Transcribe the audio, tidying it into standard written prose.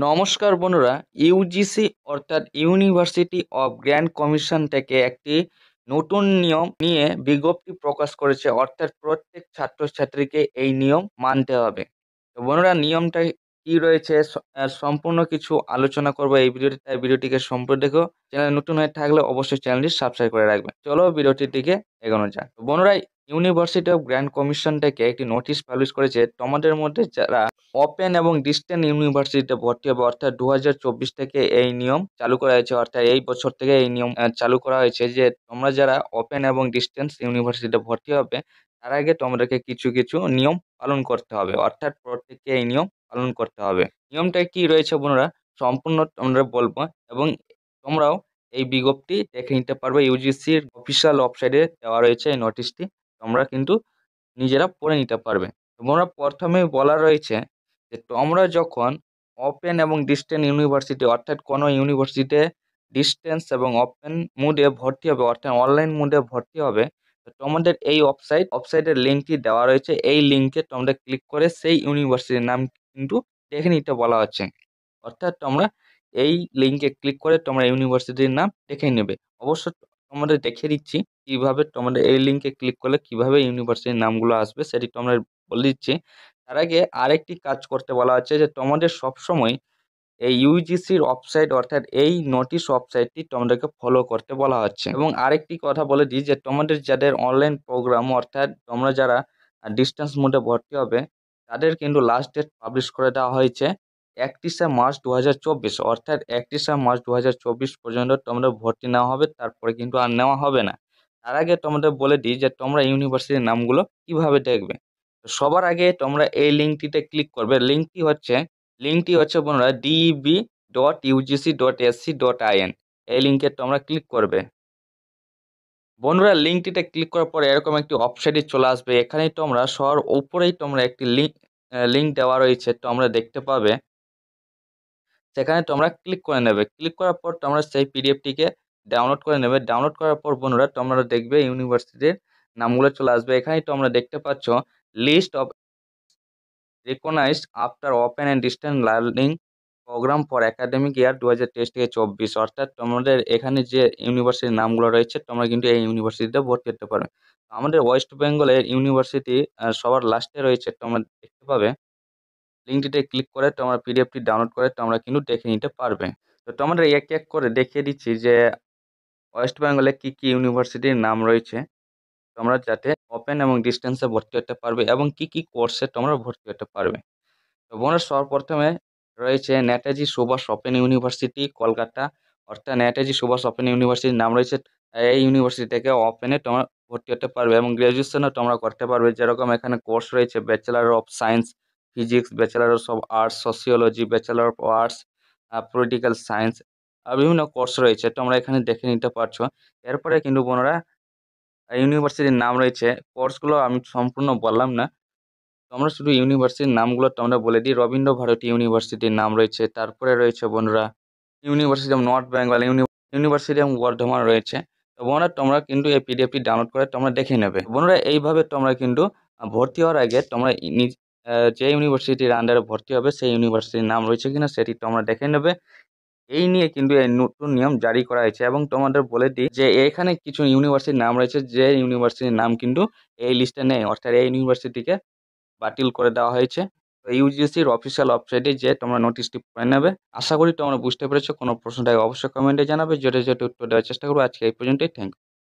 নমস্কার বন্ধুরা, ইউজিসি অর্থাৎ ইউনিভার্সিটি অফ গ্র্যান্ড কমিশন থেকে একটি নতুন নিয়ম নিয়ে বিজ্ঞপ্তি প্রকাশ করেছে। অর্থাৎ প্রত্যেক ছাত্রছাত্রীকে এই নিয়ম মানতে হবে। তো বন্ধুরা, নিয়মটা কি রয়েছে সম্পূর্ণ কিছু আলোচনা করবো এই ভিডিওতে, তাই ভিডিওটিকে সম্পূর্ণ দেখো। চ্যানেল নতুন হয়ে থাকলে অবশ্যই চ্যানেলটি সাবস্ক্রাইব করে রাখবেন। চলো ভিডিওটির দিকে এগোনো যাক। তো বন্ধুরা, ইউনিভার্সিটি অফ গ্র্যান্ড কমিশন থেকে একটি নোটিশ পাবলিশ করেছে। তোমাদের মধ্যে যারা ওপেন এবং ডিস্টেন্স ইউনিভার্সিটিতে ভর্তি হবে, অর্থাৎ 2024 থেকে এই নিয়ম চালু করা হয়েছে। অর্থাৎ এই বছর থেকে এই নিয়ম চালু করা হয়েছে যে তোমরা যারা ওপেন এবং ডিস্টেন্স ইউনিভার্সিটিতে ভর্তি হবে তার আগে তোমাদেরকে কিছু কিছু নিয়ম পালন করতে হবে। অর্থাৎ প্রত্যেককে এই নিয়ম পালন করতে হবে। নিয়মটা কি রয়েছে বন্ধুরা সম্পূর্ণ তোমরা বলবো, এবং তোমরাও এই বিজ্ঞপ্তি দেখে নিতে পারবে। ইউজিসির অফিসিয়াল ওয়েবসাইটে দেওয়া রয়েছে এই নোটিশটি, তোমরা কিন্তু নিজেরা পড়ে নিতে পারবে। তোমরা প্রথমে বলা রয়েছে যে তোমরা যখন ওপেন এবং ডিস্টেন্স ইউনিভার্সিটি অর্থাৎ কোনো ইউনিভার্সিটিতে ডিস্টেন্স এবং ওপেন মোডে ভর্তি হবে, অর্থাৎ অনলাইন মোডে ভর্তি হবে, তো তোমাদের এই ওয়েবসাইটের লিঙ্কটি দেওয়া রয়েছে। এই লিঙ্কে তোমরা ক্লিক করে সেই ইউনিভার্সিটির নাম কিন্তু দেখে নিতে বলা হচ্ছে। অর্থাৎ তোমরা এই লিঙ্কে ক্লিক করে তোমরা ইউনিভার্সিটির নাম দেখে নেবে। অবশ্য তোমাদের দেখিয়ে দিচ্ছি কিভাবে তোমাদের এই লিঙ্কে ক্লিক করলে কিভাবে ইউনিভার্সিটির নামগুলো আসবে, সেটি তোমরা বলে দিচ্ছি। তার আগে আরেকটি কাজ করতে বলা হচ্ছে যে তোমাদের সবসময় এই ইউজিসির ওয়েবসাইট অর্থাৎ এই নোটিশ ওয়েবসাইটটি তোমাদেরকে ফলো করতে বলা হচ্ছে। এবং আরেকটি কথা বলে দিই যে তোমাদের যাদের অনলাইন প্রোগ্রাম অর্থাৎ তোমরা যারা ডিস্টেন্স মোডে ভর্তি হবে তাদের কিন্তু লাস্ট ডেট পাবলিশ করে দেওয়া হয়েছে 31শে মার্চ 2024। অর্থাৎ 31শে মার্চ 2024 পর্যন্ত তোমরা ভর্তি নেওয়া হবে, তারপরে কিন্তু আর নেওয়া হবে না। তার আগে তোমাদের বলে দিই যে তোমরা ইউনিভার্সিটির নামগুলো কিভাবে দেখবে। তো সবার আগে তোমরা এই লিঙ্কটিতে ক্লিক করবে। লিঙ্কটি হচ্ছে বন্ধুরা deb.ugc.ac.in। এই লিঙ্কে তোমরা ক্লিক করবে। বন্ধুরা, লিঙ্কটিতে ক্লিক করার পরে এরকম একটি ওয়েবসাইটে চলে আসবে। এখানেই তোমরা সবার উপরেই তোমরা একটি লিঙ্ক দেওয়া রয়েছে, তোমরা দেখতে পাবে। সেখানে তোমরা ক্লিক করে নেবে। ক্লিক করার পর তোমরা সেই পিডিএফটিকে ডাউনলোড করে নেবে। ডাউনলোড করার পর বন্ধুরা তোমরা দেখবে ইউনিভার্সিটির নামগুলো চলে আসবে। এখানেই তোমরা দেখতে পাচ্ছ list of recognised after open and distance learning programme for academic year 2023 থেকে 24। অর্থাৎ তোমাদের এখানে যে ইউনিভার্সিটির নামগুলো রয়েছে তোমরা কিন্তু এই ইউনিভার্সিটিতে ভর্তি হতে পারবে। আমাদের ওয়েস্ট বেঙ্গলের ইউনিভার্সিটি সবার লাস্টে রয়েছে, তোমরা দেখতে পাবে। লিঙ্কটিতে ক্লিক করে তোমরা পিডিএফটি ডাউনলোড করে তোমরা কিন্তু দেখে নিতে পারবে। তো তোমাদের এক এক করে দেখিয়ে দিচ্ছি যে ওয়েস্ট বেঙ্গলে কী কী ইউনিভার্সিটির নাম রয়েছে, তোমরা যাতে ওপেন এবং ডিস্টেন্সে ভর্তি হতে পারবে এবং কী কী কোর্সে তোমরা ভর্তি হতে পারবে। তো বোনের সর্বপ্রথমে রয়েছে নেতাজি সুভাষ ওপেন ইউনিভার্সিটি কলকাতা। অর্থাৎ নেতাজি সুভাষ ওপেন ইউনিভার্সিটির নাম রয়েছে। এই ইউনিভার্সিটি থেকে ওপেনে তোমরা ভর্তি হতে পারবে এবং গ্র্যাজুয়েশনও তোমরা করতে পারবে। যেরকম এখানে কোর্স রয়েছে bachelor of science physics, bachelor of arts sociology, bachelor of arts political science, বিভিন্ন কোর্স রয়েছে, তোমরা এখানে দেখে নিতে পারছো। এরপরে কিন্তু বোনেরা ইউনিভার্সিটির নাম রয়েছে, কোর্সগুলো আমি সম্পূর্ণ বললাম না, তোমরা শুধু ইউনিভার্সিটির নামগুলো তোমরা বলে দিই। রবীন্দ্র ভারতী ইউনিভার্সিটির নাম রয়েছে। তারপরে রয়েছে বন্ধুরা university of north Bengal, university of Bardhaman রয়েছে। তো বন্ধুরা তোমরা কিন্তু এই পিডিএফটি ডাউনলোড করে তোমরা দেখে নেবে। বন্ধুরা এইভাবে তোমরা কিন্তু ভর্তি হওয়ার আগে তোমরা যে ইউনিভার্সিটির আন্ডারে ভর্তি হবে সেই ইউনিভার্সিটির নাম রয়েছে কিনা সেটি তোমরা দেখে নেবে। এই নিয়ে কিন্তু এই নতুন নিয়ম জারি করা হয়েছে। এবং তোমাদের বলে দিই যে এখানে কিছু ইউনিভার্সিটির নাম রয়েছে যে ইউনিভার্সিটির নাম কিন্তু এই লিস্টে নেই, অর্থাৎ এই ইউনিভার্সিটিকে বাতিল করে দেওয়া হয়েছে। তো ইউজিসির অফিসিয়াল ওয়েবসাইটে যে তোমরা নোটিশটি পড়ে নেবে। আশা করি তোমরা বুঝতে পেরেছো। কোনো প্রশ্ন থাকে অবশ্যই কমেন্টে জানাবে, যেটা উত্তর দেওয়ার চেষ্টা করবো। আজকে এই পর্যন্তই, থ্যাংক ইউ।